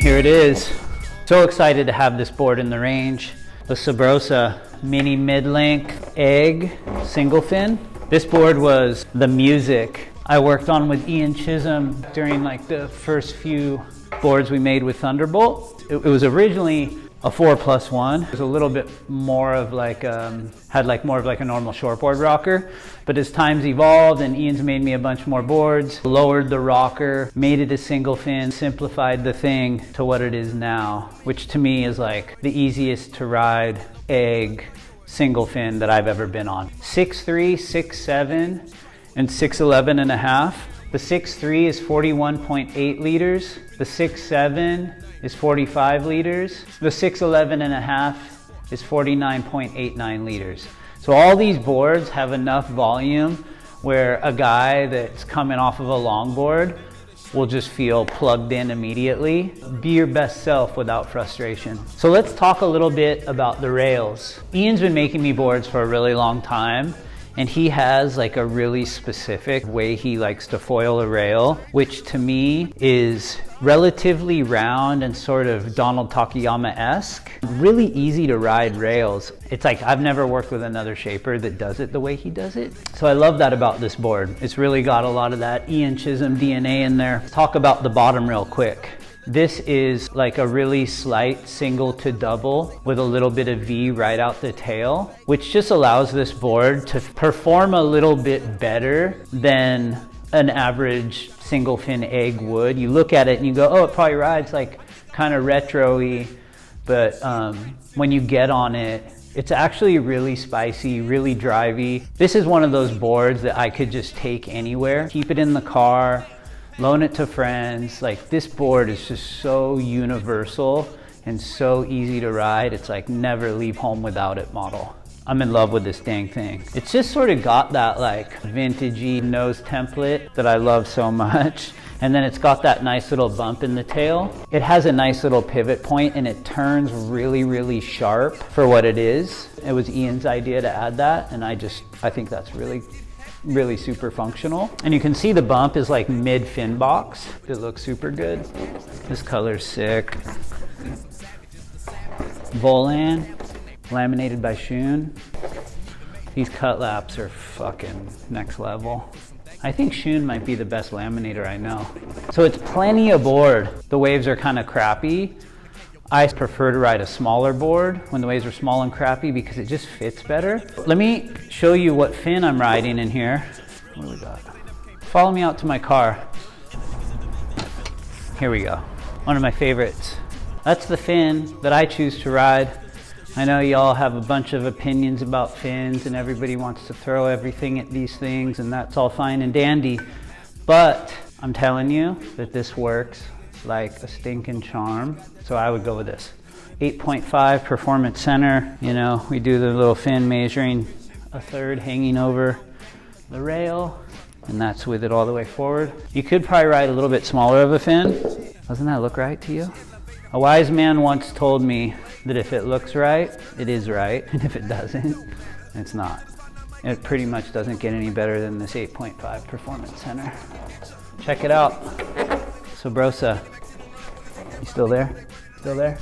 Here it is. So excited to have this board in the range. The SUBROSA Mini Mid-Length Egg Single Fin. This board was the music I worked on with Ian Chisholm during like the first few boards we made with Thunderbolt. It was originally a 4+1. It was a little bit more of like, had like more of like a normal shortboard rocker. But as time's evolved and Ian's made me a bunch more boards, lowered the rocker, made it a single fin, simplified the thing to what it is now, which to me is like the easiest to ride egg single fin that I've ever been on. 6'3", 6'7", and 6'11 and a half. The 6'3" is 41.8 liters. The 6'7" is 45 liters. The 6'11 and a half is 49.89 liters. So all these boards have enough volume where a guy that's coming off of a longboard will just feel plugged in immediately. Be your best self without frustration. So let's talk a little bit about the rails. Ian's been making me boards for a really long time, and he has like a really specific way he likes to foil a rail, which to me is relatively round and sort of Donald Takayama-esque. Really easy to ride rails. It's like I've never worked with another shaper that does it the way he does it. So I love that about this board. It's really got a lot of that Ian Chisholm DNA in there. Talk about the bottom real quick. This is like a really slight single to double with a little bit of V right out the tail, which just allows this board to perform a little bit better than an average single fin egg would. You look at it and you go, oh, it probably rides like kind of retro-y, but when you get on it, it's actually really spicy, really drivey. This is one of those boards that I could just take anywhere, keep it in the car, loan it to friends. Like this board is just so universal and so easy to ride. It's like never leave home without it model. I'm in love with this dang thing. It's just sort of got that like vintagey nose template that I love so much. And then it's got that nice little bump in the tail. It has a nice little pivot point and it turns really, really sharp for what it is. It was Ian's idea to add that, and I think that's really super functional. And you can see the bump is like mid fin box. It looks super good. This color's sick. Volan, laminated by Shun. These cut laps are fucking next level. I think Shun might be the best laminator I know. So it's plenty of board. The waves are kind of crappy. I prefer to ride a smaller board when the waves are small and crappy because it just fits better. Let me show you what fin I'm riding in here. What do we got? Follow me out to my car. Here we go. One of my favorites. That's the fin that I choose to ride. I know y'all have a bunch of opinions about fins and everybody wants to throw everything at these things, and that's all fine and dandy. But I'm telling you that this works like a stinking charm. So I would go with this. 8.5 performance center. You know, we do the little fin measuring a third hanging over the rail, and that's with it all the way forward. You could probably ride a little bit smaller of a fin. Doesn't that look right to you? A wise man once told me that if it looks right, it is right, and if it doesn't, it's not. It pretty much doesn't get any better than this 8.5 performance center. Check it out. SUBROSA. You still there? Still there?